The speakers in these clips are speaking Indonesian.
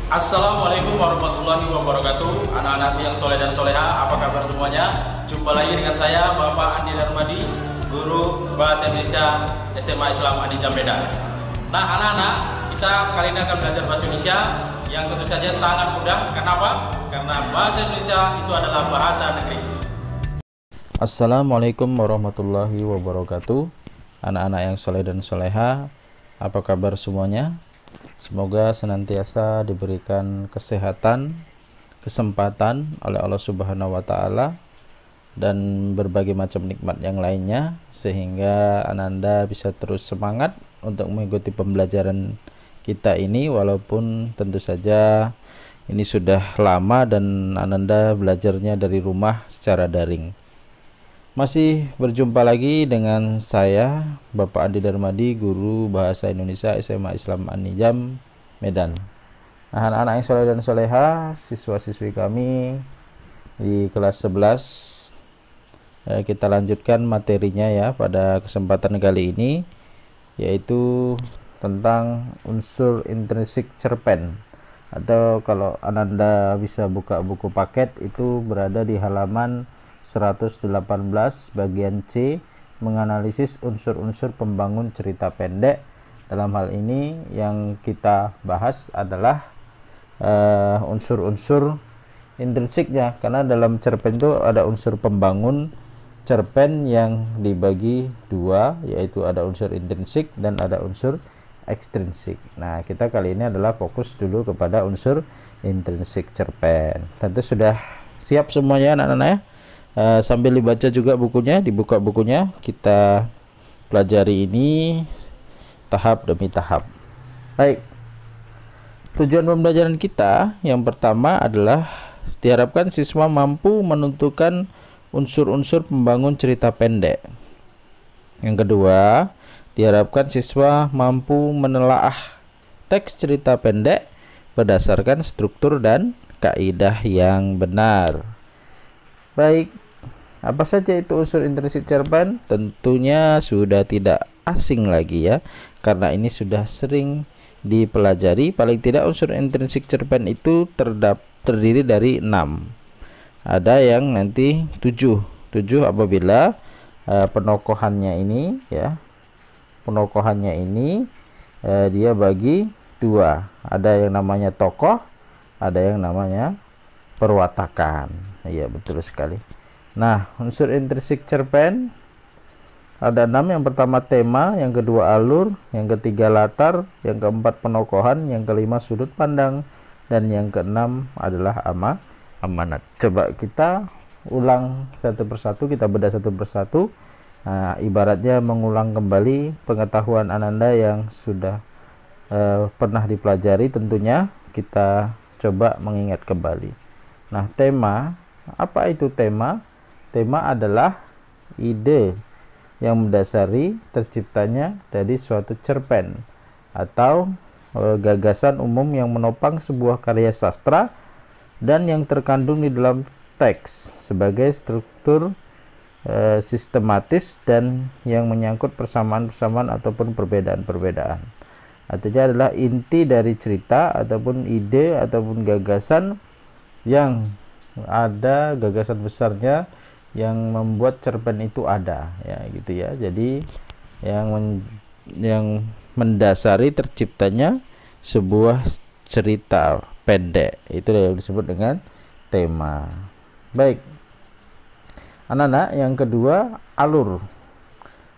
Assalamualaikum warahmatullahi wabarakatuh. Anak-anak yang soleh dan soleha, apa kabar semuanya? Jumpa lagi dengan saya Bapak Andi Darmadi, Guru Bahasa Indonesia SMA Islam Andi Jam Medan. Nah anak-anak, kita kali ini akan belajar Bahasa Indonesia yang tentu saja sangat mudah. Kenapa? Karena Bahasa Indonesia itu adalah bahasa negeri. Assalamualaikum warahmatullahi wabarakatuh. Anak-anak yang soleh dan soleha, apa kabar semuanya? Semoga senantiasa diberikan kesehatan, kesempatan oleh Allah Subhanahu wa Ta'ala, dan berbagai macam nikmat yang lainnya, sehingga Ananda bisa terus semangat untuk mengikuti pembelajaran kita ini, walaupun tentu saja ini sudah lama dan Ananda belajarnya dari rumah secara daring. Masih berjumpa lagi dengan saya Bapak Andi Darmadi, Guru Bahasa Indonesia SMA Islam Andi Jam Medan. Nah, anak-anak yang soleh dan soleha, siswa-siswi kami di kelas 11, kita lanjutkan materinya ya pada kesempatan kali ini, yaitu tentang unsur intrinsik cerpen, atau kalau Ananda bisa buka buku paket itu berada di halaman 118 bagian C, menganalisis unsur-unsur pembangun cerita pendek. Dalam hal ini yang kita bahas adalah unsur-unsur intrinsiknya, karena dalam cerpen itu ada unsur pembangun cerpen yang dibagi dua, yaitu ada unsur intrinsik dan ada unsur ekstrinsik. Nah, kita kali ini adalah fokus dulu kepada unsur intrinsik cerpen. Tentu sudah siap semuanya anak-anak ya. Sambil dibaca juga bukunya, dibuka bukunya, kita pelajari ini tahap demi tahap. Baik, tujuan pembelajaran kita yang pertama adalah diharapkan siswa mampu menentukan unsur-unsur pembangun cerita pendek. Yang kedua, diharapkan siswa mampu menelaah teks cerita pendek berdasarkan struktur dan kaidah yang benar. Baik, apa saja itu unsur intrinsik cerpen? Tentunya sudah tidak asing lagi ya, karena ini sudah sering dipelajari. Paling tidak unsur intrinsik cerpen itu terdiri dari 6. Ada yang nanti 7 apabila penokohannya ini ya, penokohannya ini dia bagi 2. Ada yang namanya tokoh, ada yang namanya perwatakan. Iya, betul sekali. Nah, unsur intrinsik cerpen ada 6. Yang pertama tema, yang kedua alur, yang ketiga latar, yang keempat penokohan, yang kelima sudut pandang, dan yang keenam adalah amanat. Coba kita ulang satu persatu, kita bedah satu persatu. Nah, ibaratnya mengulang kembali pengetahuan Ananda yang sudah pernah dipelajari. Tentunya kita coba mengingat kembali. Nah, tema, apa itu tema? Tema adalah ide yang mendasari terciptanya dari suatu cerpen atau gagasan umum yang menopang sebuah karya sastra dan yang terkandung di dalam teks sebagai struktur sistematis dan yang menyangkut persamaan-persamaan ataupun perbedaan-perbedaan. Artinya adalah inti dari cerita ataupun ide ataupun gagasan yang ada, gagasan besarnya yang membuat cerpen itu ada ya, gitu ya. Jadi yang mendasari terciptanya sebuah cerita pendek itu yang disebut dengan tema. Baik anak-anak, yang kedua alur.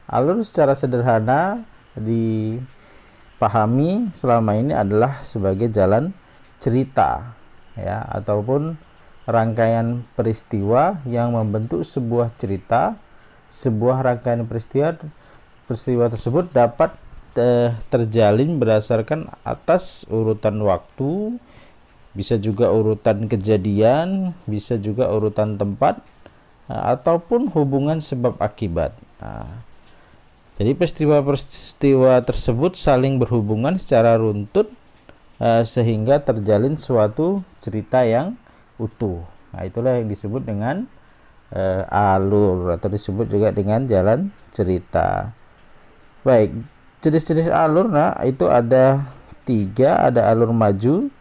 Alur secara sederhana dipahami selama ini adalah sebagai jalan cerita ya, ataupun rangkaian peristiwa yang membentuk sebuah cerita. Sebuah rangkaian peristiwa tersebut dapat terjalin berdasarkan atas urutan waktu, bisa juga urutan kejadian, bisa juga urutan tempat, ataupun hubungan sebab akibat. Jadi peristiwa-peristiwa tersebut saling berhubungan secara runtut sehingga terjalin suatu cerita yang utuh. Nah, itulah yang disebut dengan alur atau disebut juga dengan jalan cerita. Baik, jenis-jenis alur, nah itu ada 3, ada alur maju,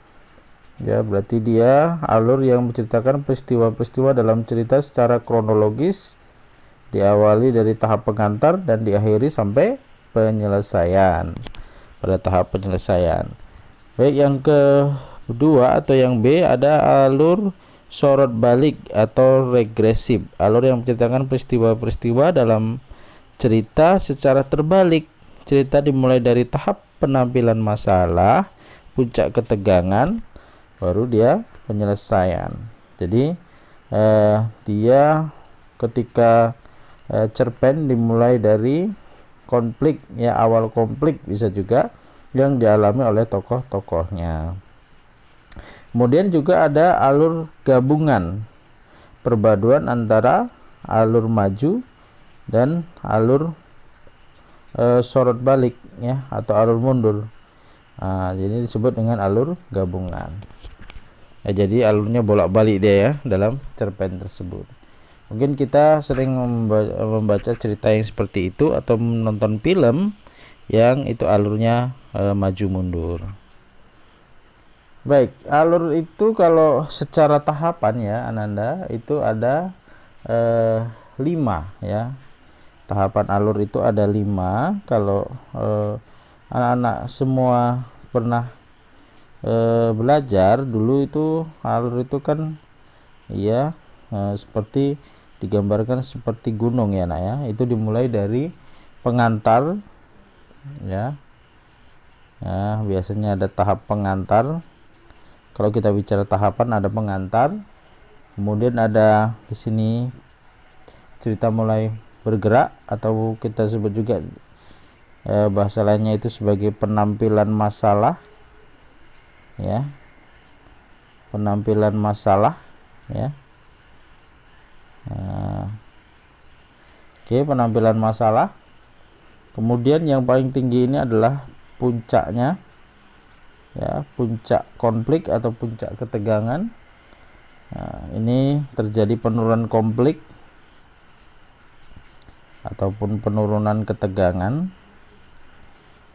Ya, berarti dia alur yang menceritakan peristiwa-peristiwa dalam cerita secara kronologis, diawali dari tahap pengantar dan diakhiri sampai penyelesaian. Pada tahap penyelesaian. Baik, yang kedua atau yang B ada alur sorot balik atau regresif. Alur yang menceritakan peristiwa-peristiwa dalam cerita secara terbalik. Cerita dimulai dari tahap penampilan masalah, puncak ketegangan, baru dia penyelesaian. Jadi dia ketika cerpen dimulai dari konflik, ya, awal konflik bisa juga yang dialami oleh tokoh-tokohnya. Kemudian juga ada alur gabungan, perpaduan antara alur maju dan alur sorot balik, ya, atau alur mundur. Jadi disebut dengan alur gabungan. Jadi alurnya bolak-balik dia, ya, dalam cerpen tersebut. Mungkin kita sering membaca cerita yang seperti itu atau menonton film yang itu alurnya maju mundur. Baik, alur itu kalau secara tahapan, ya Ananda, itu ada 5, ya. Tahapan alur itu ada 5. Kalau anak-anak semua pernah belajar dulu, itu alur itu kan, ya, seperti digambarkan seperti gunung, ya nak, ya. Itu dimulai dari pengantar, ya. Nah, biasanya ada tahap pengantar. Kalau kita bicara tahapan, ada pengantar, kemudian ada di sini cerita mulai bergerak, atau kita sebut juga bahasa lainnya itu sebagai penampilan masalah, ya, penampilan masalah, ya. Oke, penampilan masalah. Kemudian yang paling tinggi ini adalah puncaknya, ya, puncak konflik atau puncak ketegangan. Ini terjadi penurunan konflik ataupun penurunan ketegangan.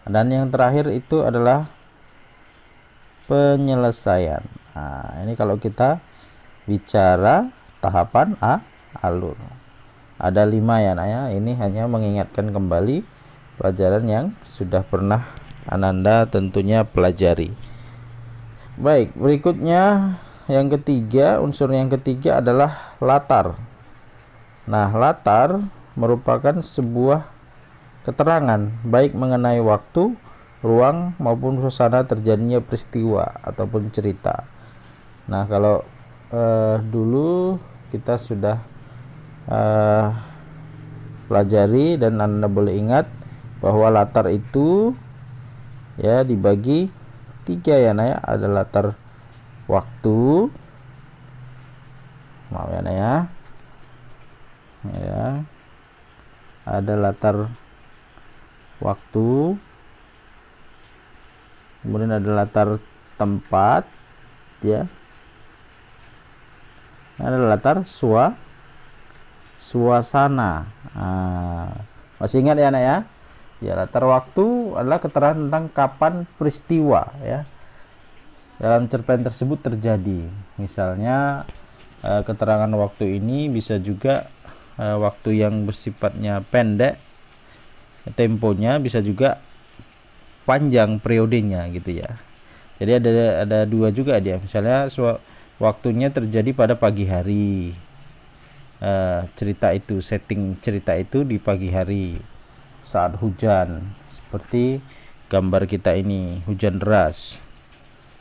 Dan yang terakhir itu adalah penyelesaian. Ini kalau kita bicara tahapan alur ada 5, ya nak, ya. Ini hanya mengingatkan kembali pelajaran yang sudah pernah Ananda tentunya pelajari. Baik, berikutnya yang ketiga, unsur yang ketiga adalah latar. Nah, latar merupakan sebuah keterangan baik mengenai waktu, ruang maupun suasana terjadinya peristiwa ataupun cerita. Nah, kalau dulu kita sudah pelajari dan Anda boleh ingat bahwa latar itu, ya, dibagi 3, ya nak, ya. Ada latar waktu, maaf, ya nak, ya. Ya, ada latar waktu, kemudian ada latar tempat, ya, ada latar suasana. Masih ingat, ya nak, ya? Ya, latar waktu adalah keterangan tentang kapan peristiwa, ya, dalam cerpen tersebut terjadi. Misalnya keterangan waktu ini bisa juga waktu yang bersifatnya pendek temponya, bisa juga panjang periodenya, gitu, ya. Jadi ada 2 juga dia. Misalnya waktunya terjadi pada pagi hari. Cerita itu, setting cerita itu di pagi hari saat hujan, seperti gambar kita ini, hujan deras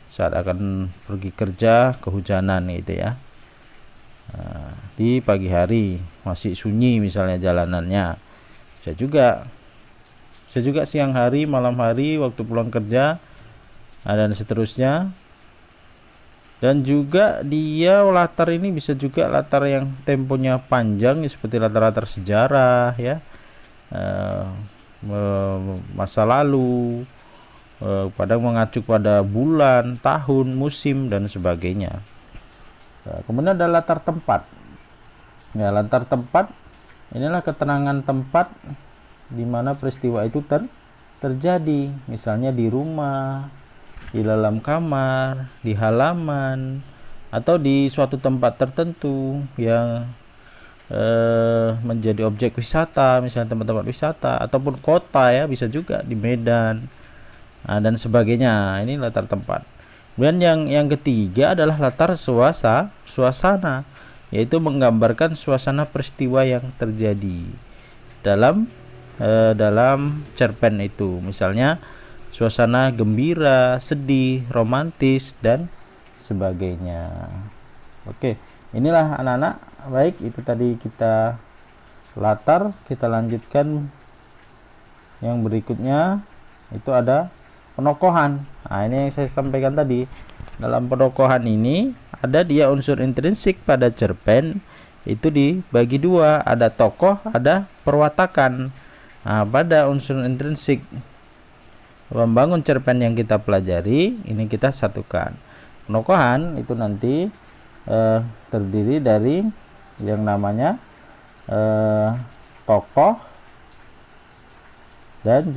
saat akan pergi kerja, kehujanan, gitu, ya. Di pagi hari masih sunyi misalnya jalanannya. Bisa juga siang hari, malam hari, waktu pulang kerja, dan seterusnya. Dan juga dia latar ini bisa juga latar yang temponya panjang, seperti latar-latar sejarah, ya, masa lalu, kadang mengacu pada bulan, tahun, musim, dan sebagainya. Kemudian ada latar tempat. Ya, latar tempat inilah keterangan tempat di mana peristiwa itu terjadi. Misalnya di rumah, di dalam kamar, di halaman, atau di suatu tempat tertentu yang menjadi objek wisata, misalnya tempat-tempat wisata ataupun kota ya, bisa juga di Medan, dan sebagainya. Ini latar tempat. Kemudian yang ketiga adalah latar suasana, yaitu menggambarkan suasana peristiwa yang terjadi dalam cerpen itu. Misalnya suasana gembira, sedih, romantis, dan sebagainya. Oke, inilah anak-anak. Baik, itu tadi kita latar. Kita lanjutkan yang berikutnya, itu ada penokohan. Nah, ini yang saya sampaikan tadi. Dalam penokohan ini ada dia unsur intrinsik pada cerpen itu dibagi dua, ada tokoh, ada perwatakan. Nah, pada unsur intrinsik membangun cerpen yang kita pelajari, ini kita satukan. Penokohan itu nanti terdiri dari yang namanya tokoh dan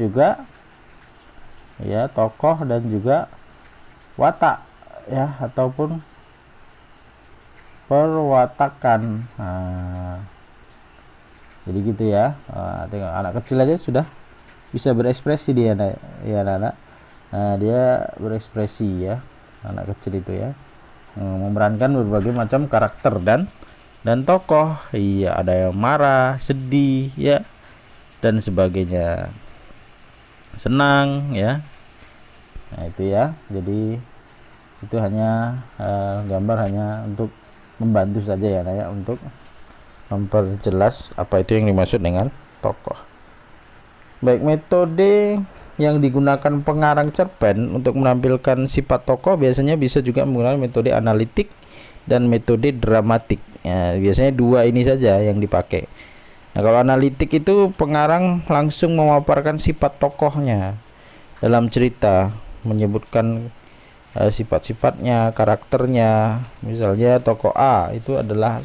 juga watak ya, ataupun perwatakan. Nah, jadi gitu ya. Tengok anak kecil aja sudah bisa berekspresi dia ya anak. Dia berekspresi ya, anak kecil itu ya, memerankan berbagai macam karakter dan tokoh. Iya, ada yang marah, sedih ya, dan sebagainya, senang ya. Nah, itu ya. Jadi itu hanya gambar hanya untuk membantu saja ya, Naya, untuk memperjelas apa itu yang dimaksud dengan tokoh. Baik, metode yang digunakan pengarang cerpen untuk menampilkan sifat tokoh biasanya bisa juga menggunakan metode analitik dan metode dramatik. Ya, biasanya dua ini saja yang dipakai. Nah, kalau analitik itu pengarang langsung memaparkan sifat tokohnya dalam cerita, menyebutkan sifat-sifatnya, karakternya. Misalnya tokoh A itu adalah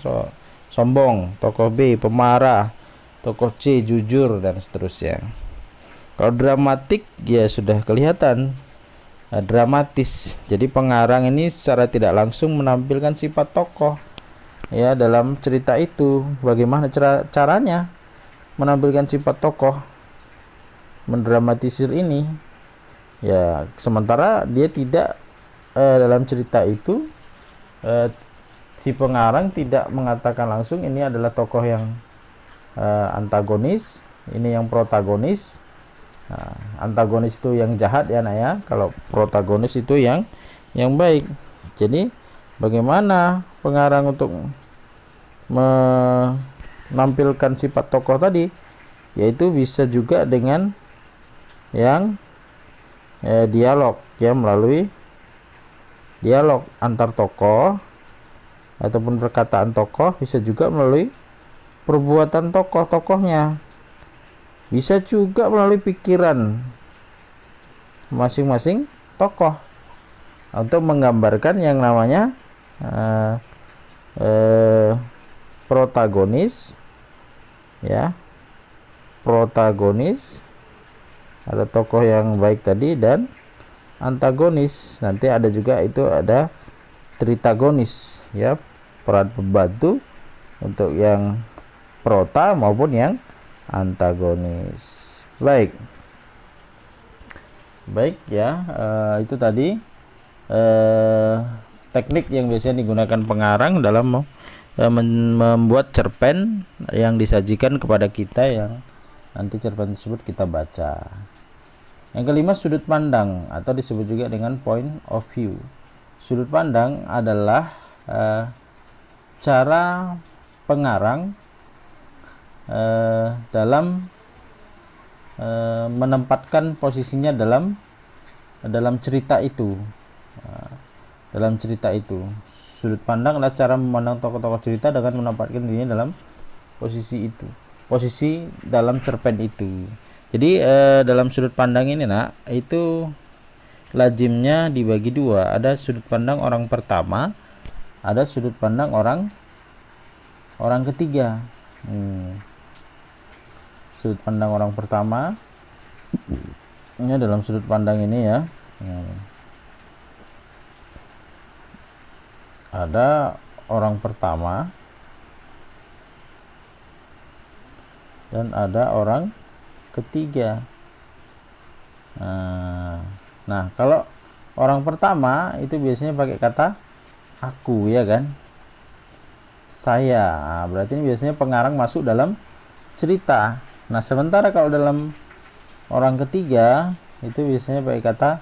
sombong, tokoh B pemarah, tokoh C jujur, dan seterusnya. Kalau dramatik ya sudah kelihatan dramatis. Jadi pengarang ini secara tidak langsung menampilkan sifat tokoh ya dalam cerita itu. Bagaimana caranya menampilkan sifat tokoh, mendramatisir ini ya, sementara dia tidak dalam cerita itu si pengarang tidak mengatakan langsung ini adalah tokoh yang antagonis, ini yang protagonis. Nah, antagonis itu yang jahat ya, Nak ya. Kalau protagonis itu yang baik. Jadi bagaimana pengarang untuk menampilkan sifat tokoh tadi, yaitu bisa juga dengan yang dialog ya, melalui dialog antar tokoh ataupun perkataan tokoh, bisa juga melalui perbuatan tokoh-tokohnya, bisa juga melalui pikiran masing-masing tokoh untuk menggambarkan yang namanya protagonis ya, protagonis, ada tokoh yang baik tadi, dan antagonis. Nanti ada juga itu ada tritagonis ya, peran pembantu untuk yang prota maupun yang antagonis. Baik ya, itu tadi teknik yang biasanya digunakan pengarang dalam membuat cerpen yang disajikan kepada kita, yang nanti cerpen tersebut kita baca. Yang kelima, sudut pandang atau disebut juga dengan point of view. Sudut pandang adalah cara pengarang dalam menempatkan posisinya dalam cerita itu. Dalam cerita itu, sudut pandang adalah cara memandang tokoh-tokoh cerita dengan menempatkan dirinya dalam posisi itu, posisi dalam cerpen itu. Jadi dalam sudut pandang ini, Nak, itu lazimnya dibagi dua. Ada sudut pandang orang pertama, ada sudut pandang orang ketiga. Sudut pandang orang pertama ini dalam sudut pandang ini ya. ada orang pertama dan ada orang ketiga. Nah, kalau orang pertama itu biasanya pakai kata aku, ya kan, saya. Berarti ini biasanya pengarang masuk dalam cerita. Nah, sementara kalau dalam orang ketiga itu biasanya pakai kata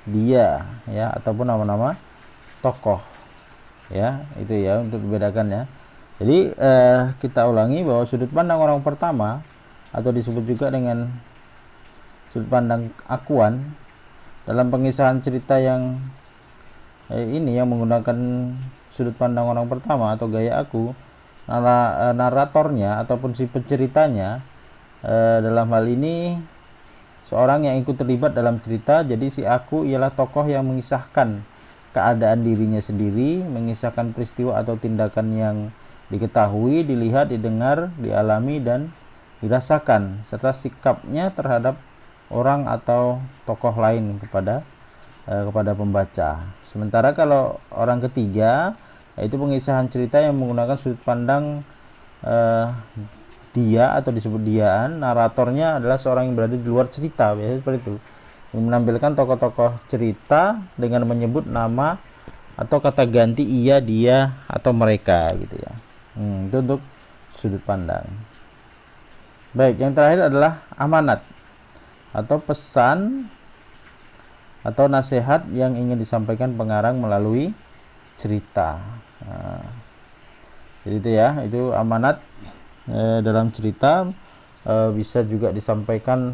dia, ya, ataupun nama-nama tokoh, ya. Itu ya untuk dibedakan, ya. Jadi kita ulangi bahwa sudut pandang orang pertama atau disebut juga dengan sudut pandang akuan dalam pengisahan cerita yang ini yang menggunakan sudut pandang orang pertama atau gaya aku, naratornya ataupun si penceritanya dalam hal ini seorang yang ikut terlibat dalam cerita. Jadi si aku ialah tokoh yang mengisahkan keadaan dirinya sendiri, mengisahkan peristiwa atau tindakan yang diketahui, dilihat, didengar, dialami, dan dirasakan, serta sikapnya terhadap orang atau tokoh lain kepada pembaca. Sementara kalau orang ketiga, yaitu pengisahan cerita yang menggunakan sudut pandang dia atau disebut diaan. Naratornya adalah seorang yang berada di luar cerita, biasanya seperti itu, yang menampilkan tokoh-tokoh cerita dengan menyebut nama atau kata ganti ia, dia, atau mereka, gitu ya. Itu untuk sudut pandang. Baik, yang terakhir adalah amanat atau pesan atau nasihat yang ingin disampaikan pengarang melalui cerita. Jadi itu ya, itu amanat dalam cerita. Bisa juga disampaikan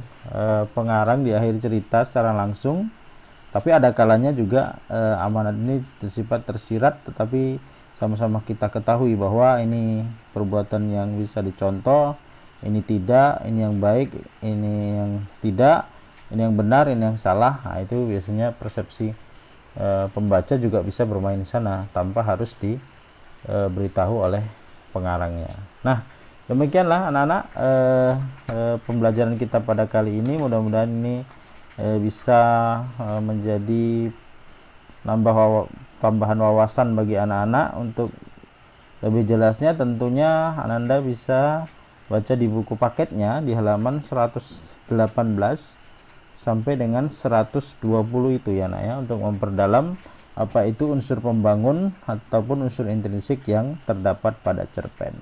pengarang di akhir cerita secara langsung, tapi ada kalanya juga amanat ini bersifat tersirat, tetapi sama-sama kita ketahui bahwa ini perbuatan yang bisa dicontoh, ini tidak, ini yang baik, ini yang tidak, ini yang benar, ini yang salah. Nah, itu biasanya persepsi pembaca juga bisa bermain di sana tanpa harus diberitahu oleh pengarangnya. Nah, demikianlah anak-anak pembelajaran kita pada kali ini. Mudah-mudahan ini bisa menjadi tambahan wawasan bagi anak-anak. Untuk lebih jelasnya tentunya Anda bisa baca di buku paketnya di halaman 118 sampai dengan 120 itu ya nak ya, untuk memperdalam apa itu unsur pembangun ataupun unsur intrinsik yang terdapat pada cerpen.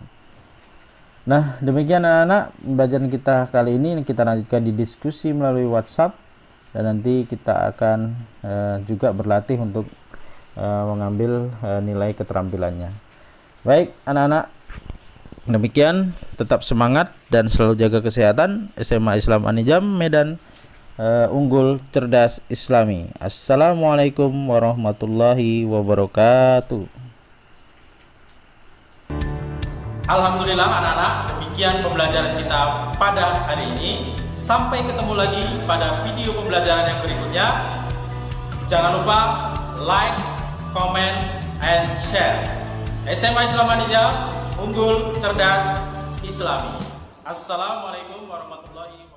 Nah, demikian anak-anak pembelajaran kita kali ini. Kita lanjutkan di diskusi melalui WhatsApp, dan nanti kita akan juga berlatih untuk mengambil nilai keterampilannya. Baik anak-anak, demikian, tetap semangat dan selalu jaga kesehatan. SMA Islam Anijam, Medan, unggul, cerdas, Islami. Assalamualaikum warahmatullahi wabarakatuh. Alhamdulillah anak-anak, demikian pembelajaran kita pada hari ini. Sampai ketemu lagi pada video pembelajaran yang berikutnya. Jangan lupa like, comment, and share. SMA Islam Anijam, unggul, cerdas, Islami. Assalamualaikum warahmatullahi wabarakatuh.